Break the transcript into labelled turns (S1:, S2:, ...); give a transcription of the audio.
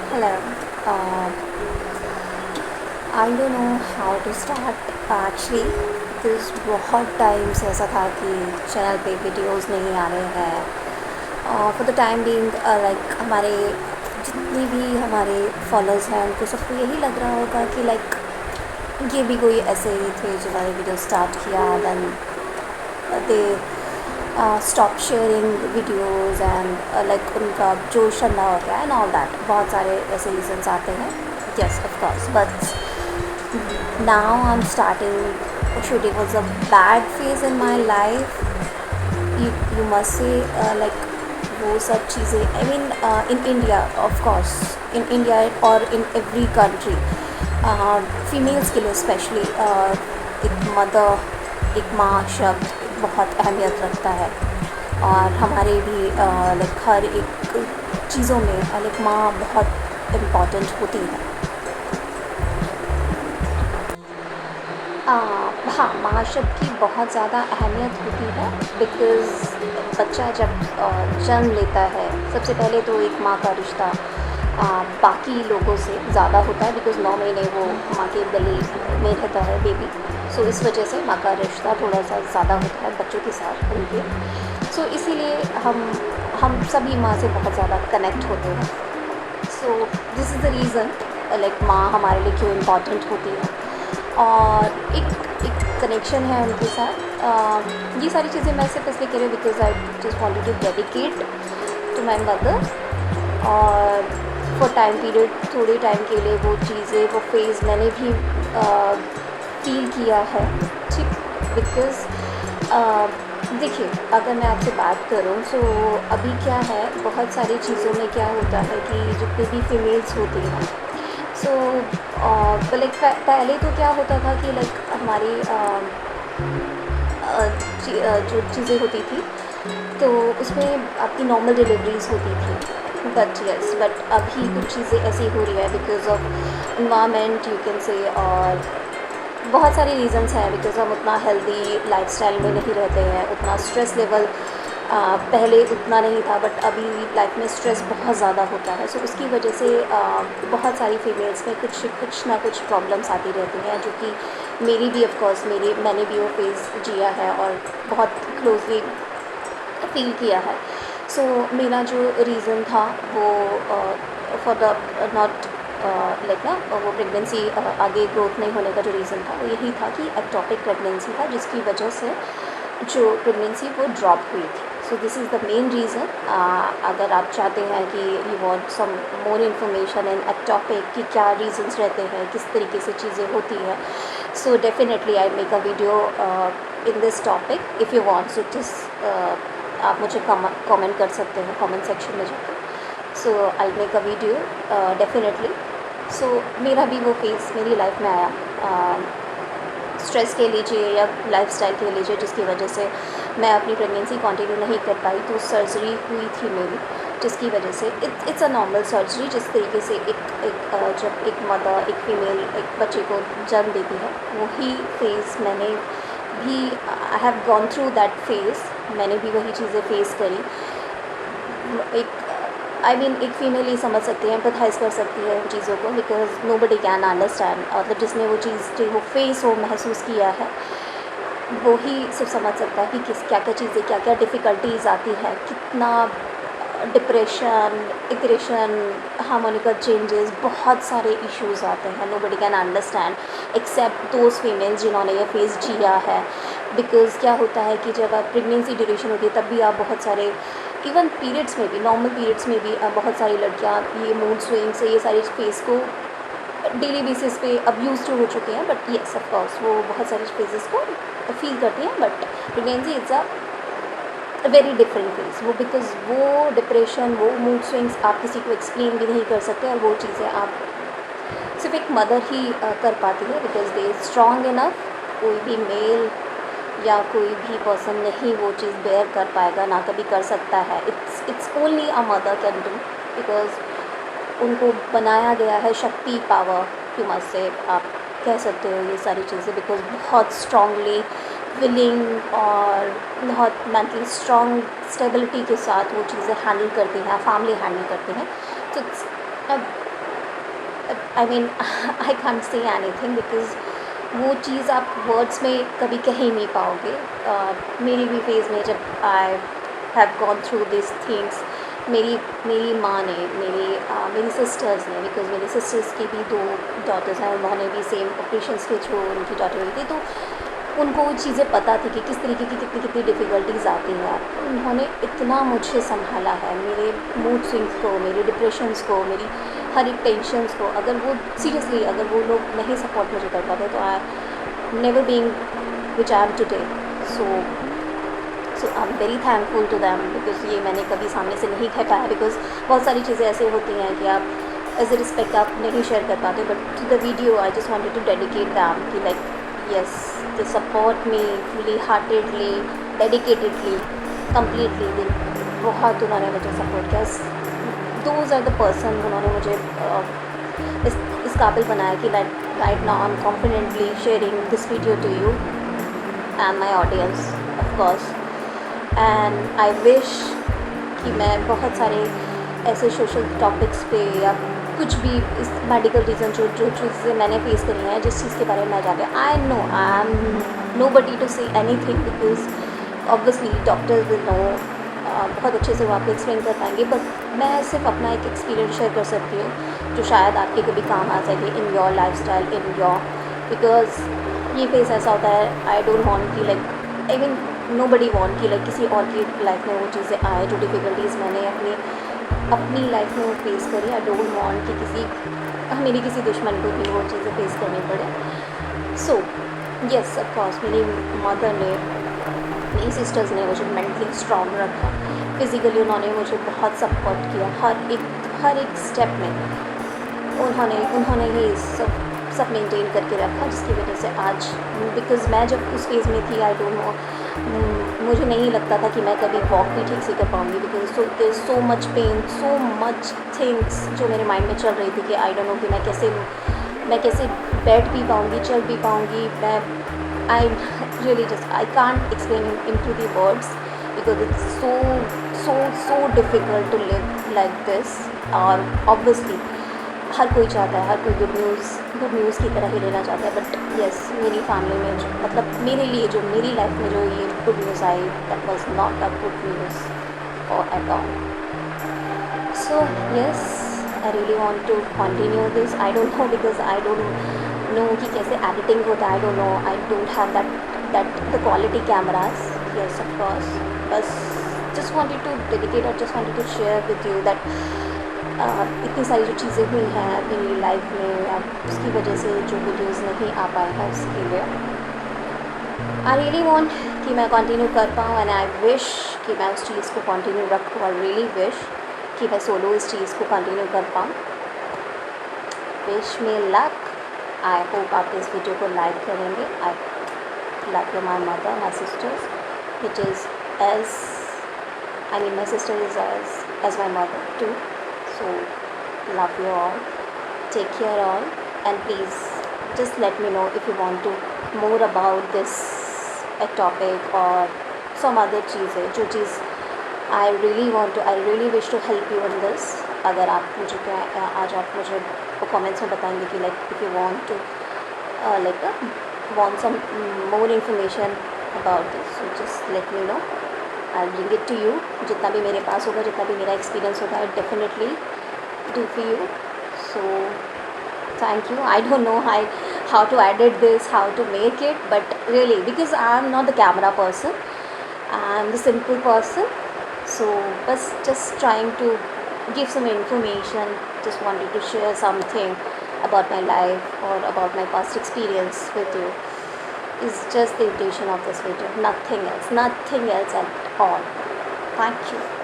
S1: Hello. Uh, I don't know how to start actually because बहुत time से ऐसा था कि चैनल पे वीडियोस नहीं आ रहे हैं for the time being like हमारे जितने भी हमारे फॉलोअर्स हैं उनको सबको यही लग रहा होगा कि लाइक ये भी कोई ऐसे ही थे जिन्होंने वीडियो स्टार्ट किया then they stop sharing videos and like उनका जोश ठंडा हो गया एंड ऑल दैट बहुत सारे ऐसे रीजंस आते हैं yes of course but now I'm starting shooting was a bad phase in my life you must say like वो सब चीज़ें I mean in India of course in India or in every country females के लिए specially एक mother एक माँ शब्द बहुत अहमियत रखता है और हमारे भी लाइक हर एक चीज़ों में लाइक माँ बहुत इम्पॉर्टेंट होती है हाँ माँ शब्द की बहुत ज़्यादा अहमियत होती है बिकॉज़ बच्चा जब जन्म लेता है सबसे पहले तो एक माँ का रिश्ता बाकी लोगों से ज़्यादा होता है बिकॉज़ 9 महीने वो माँ के गले में रहता है बेबी सो इस वजह से माँ का रिश्ता थोड़ा सा ज़्यादा होता है बच्चों के साथ उनके सो इसीलिए हम सभी माँ से बहुत ज़्यादा कनेक्ट होते हैं सो this is the reason like माँ हमारे लिए क्यों इम्पॉर्टेंट होती है और एक कनेक्शन है उनके साथ ये सारी चीज़ें मैं सिर्फ इसलिए कह रही हूँ because I just wanted to dedicate to my mother और फॉर टाइम पीरियड थोड़े टाइम के लिए वो चीज़ें वो फेज़ मैंने भी फील किया है ठीक बिकॉज़ देखिए अगर मैं आपसे बात करूं तो अभी क्या है बहुत सारी चीज़ों में क्या होता है कि जितनी भी फीमेल्स होती हैं सो लाइक पहले तो क्या होता था कि लाइक हमारी जो चीज़ें होती थी तो उसमें आपकी नॉर्मल डिलीवरीज होती थी बट अभी कुछ चीज़ें ऐसी हो रही है because of environment you can say और बहुत सारे रीज़न्स हैं बिकॉज हम उतना हेल्दी लाइफस्टाइल में नहीं रहते हैं उतना स्ट्रेस लेवल पहले उतना नहीं था बट अभी लाइफ में स्ट्रेस बहुत ज़्यादा होता है सो उसकी वजह से बहुत सारी फीमेल्स में कुछ ना कुछ प्रॉब्लम्स आती रहती हैं जो कि मेरी भी ऑफ कोर्स मैंने भी वो फेज़ जिया है और बहुत क्लोजली फील किया है सो मेरा जो रीज़न था वो फॉर द नॉट लाइक ना वो प्रेगनेंसी आगे ग्रोथ नहीं होने का जो रीज़न था वो यही था कि एक्टोपिक प्रेगनेंसी था जिसकी वजह से जो प्रेगनेंसी वो ड्रॉप हुई थी so this is the main reason अगर आप चाहते हैं कि you want some more information in ectopic कि क्या रीजंस रहते हैं किस तरीके से चीज़ें होती हैं so definitely I make a video in this topic if you want so just आप मुझे कमेंट कर सकते हैं कमेंट सेक्शन में जाकर so I make a video definitely so मेरा भी वो फेज़ मेरी लाइफ में आया स्ट्रेस के लीजिए या लाइफस्टाइल के लीजिए जिसकी वजह से मैं अपनी प्रेगनेंसी कंटिन्यू नहीं कर पाई तो सर्जरी हुई थी मेरी जिसकी वजह से इट्स अ नॉर्मल सर्जरी जिस तरीके से जब एक मदर एक फीमेल एक बच्चे को जन्म देती है वही फेज़ मैंने भी I have gone through that phase मैंने भी वही चीज़ें फेस करी एक आई मीन एक फ़ीमेल ही समझ सकती है एम्पथाइज़ कर सकती है उन चीज़ों को because nobody can understand मतलब जिसने वो चीज़ जो वो फेस हो महसूस किया है वो ही सिर्फ समझ सकता है कि क्या क्या चीज़ें क्या क्या डिफ़िकल्टीज़ आती है कितना डिप्रेशन इग्रेशन हार्मोनिकल चेंजेस बहुत सारे इश्यूज़ आते हैं nobody can understand except those females जिन्होंने ये फेस जिया है बिकॉज़ क्या होता है कि जब आप प्रेगनेंसी ड्यूरेशन होती है तब भी आप बहुत सारे इवन पीरियड्स में भी नॉर्मल पीरियड्स में भी बहुत सारी लड़कियां ये मूड स्विंग्स ये सारी फेस को डेली बेसिस पे अब यूज हो चुके हैं बट येस ऑफ कोर्स वो बहुत सारी फेजेस को फील करती हैं but pregnancy is a very different phase वो बिकॉज वो डिप्रेशन वो मूड स्विंग्स आप किसी को एक्सप्लेन भी नहीं कर सकते और वो चीज़ें आप सिर्फ एक मदर ही कर पाती है बिकॉज दे स्ट्रॉन्ग इनफ कोई भी मेल या कोई भी पर्सन नहीं वो चीज़ बेयर कर पाएगा ना कभी कर सकता है it's only a mother can do because उनको बनाया गया है शक्ति पावर की मत से आप कह सकते हो ये सारी चीज़ें बिकॉज बहुत स्ट्रांगली विलिंग और बहुत मेंटली स्ट्रॉन्ग स्टेबिलिटी के साथ वो चीज़ें हैंडल करती हैं फैमिली हैंडल करती हैं तो अब I mean I can't say anything because वो चीज़ आप वर्ड्स में कभी कह ही नहीं पाओगे। मेरी भी फेज़ में जब I have gone through this things, मेरी मेरी माँ ने, मेरी सिस्टर्स ने, बिकॉज मेरी सिस्टर्स की भी 2 डॉटर्स हैं, उन्होंने भी सेम ऑपरेशंस के थ्रू उनकी डॉटर हुई थी, तो उनको वो चीज़ें पता थी कि किस तरीके की कितनी कितनी डिफ़िकल्टीज़ आती हैं। उन्होंने इतना मुझे संभाला है, मेरे मूड स्विंग्स को, मेरे डिप्रेशंस को, मेरी हर एक टेंशन्स को। अगर वो सीरियसली अगर वो लोग नहीं सपोर्ट मुझे कर पाते तो I never being which I am today. So I am very thankful to them, because ये मैंने कभी सामने से नहीं कह पाया, बिकॉज बहुत सारी चीज़ें ऐसे होती हैं कि आप एज ए रिस्पेक्ट आप नहीं शेयर कर पाते। But to the video I just wanted to dedicate them कि like yes, they support me fully heartedly, dedicatedly, completely। they बहुत उन्होंने मुझे सपोर्ट किया। दोज आर द पर्सन उन्होंने मुझे इस काबिल बनाया कि right now I am confidently sharing this video to you and my audience of course. And I wish कि मैं बहुत सारे ऐसे सोशल टॉपिक्स पे या कुछ भी इस मेडिकल रीज़न जो चीज़ें मैंने फेस करी हैं, जिस चीज़ के बारे में मैं जानती हूँ, I know I am nobody to say anything, because obviously doctors will know, बहुत अच्छे से वो आपको एक्सप्लेन कर पाएंगे। बट मैं सिर्फ अपना एक एक्सपीरियंस शेयर कर सकती हूँ जो शायद आपके कभी काम आ सके in your lifestyle, in your, because ये फेस ऐसा होता है, आई डोंट वॉन्ट कि like I mean nobody want कि लाइक किसी और की लाइफ में वो चीज़ें आए जो डिफ़िकल्टीज़ मैंने अपनी लाइफ में वो फेस करी। आई डोंट वांट कि मेरी किसी दुश्मन को भी वो चीज़ें फेस करनी पड़े। सो येस, ऑफ कोर्स मेरी मदर ने, मेरी सिस्टर्स ने मुझे मेंटली स्ट्रॉन्ग रखा, फिज़िकली उन्होंने मुझे बहुत सपोर्ट किया हर एक स्टेप में। उन्होंने ही सब मेंटेन करके रखा, जिसकी वजह से आज, बिकॉज़ मैं जब उस फेज़ में थी, आई डोंट नो, मुझे नहीं लगता था कि मैं कभी वॉक भी ठीक से कर पाऊँगी, because so much pain, so much things जो मेरे माइंड में चल रही थी कि आई डोंट नो कि मैं कैसे बैठ भी पाऊँगी, चल भी पाऊँगी। I really just I can't explain in to the words, because it's so difficult to live like this. और ऑब्वियसली हर कोई चाहता है, हर कोई गुड न्यूज़ की तरह ही लेना चाहता है। बट येस, मेरी फैमिली में जो, मतलब मेरे लिए जो, मेरी लाइफ में जो ये गुड न्यूज़ आई, that was not a good news और at all. So yes, I really want to continue this. I don't know, because I don't know कि कैसे एडिटिंग होता है, I don't know, I don't have that the quality cameras. Yes, of course, बस just wanted to dedicate और just wanted to share with you that इतनी सारी जो चीज़ें हुई हैं मेरी लाइफ में, अब उसकी वजह से जो वीडियोज़ नहीं आ पाए हैं, उसके लिए आई रियली वांट कि मैं कंटिन्यू कर पाऊँ। एंड आई विश कि मैं उस चीज़ को कंटिन्यू रखूँ। आई रियली विश कि मैं सोलो इस चीज़ को कंटिन्यू कर पाऊँ। Wish me luck. I hope आप इस वीडियो को लाइक करेंगे। I love you my mother, my sisters, which is as I mean my sister is as my mother too. So love you all, take care all, and please just let me know if you want to more about this topic or some other चीज़ है, जो चीज़ I really wish to help you in this। अगर आप मुझे आज आप मुझे comments में बताएंगे कि like if you want to want some more information about this, so just let me know। I'll bring it to you। जितना भी मेरे पास होगा, जितना भी मेरा एक्सपीरियंस होगा, I definitely do for you। So thank you। I don't know how to edit this, how to make it, but really, because I'm not the camera person, I'm the simple person, so just trying to give some information, just wanted to share something about my life or about my past experience with you, is just the intention of this video, nothing else at all। Thank you।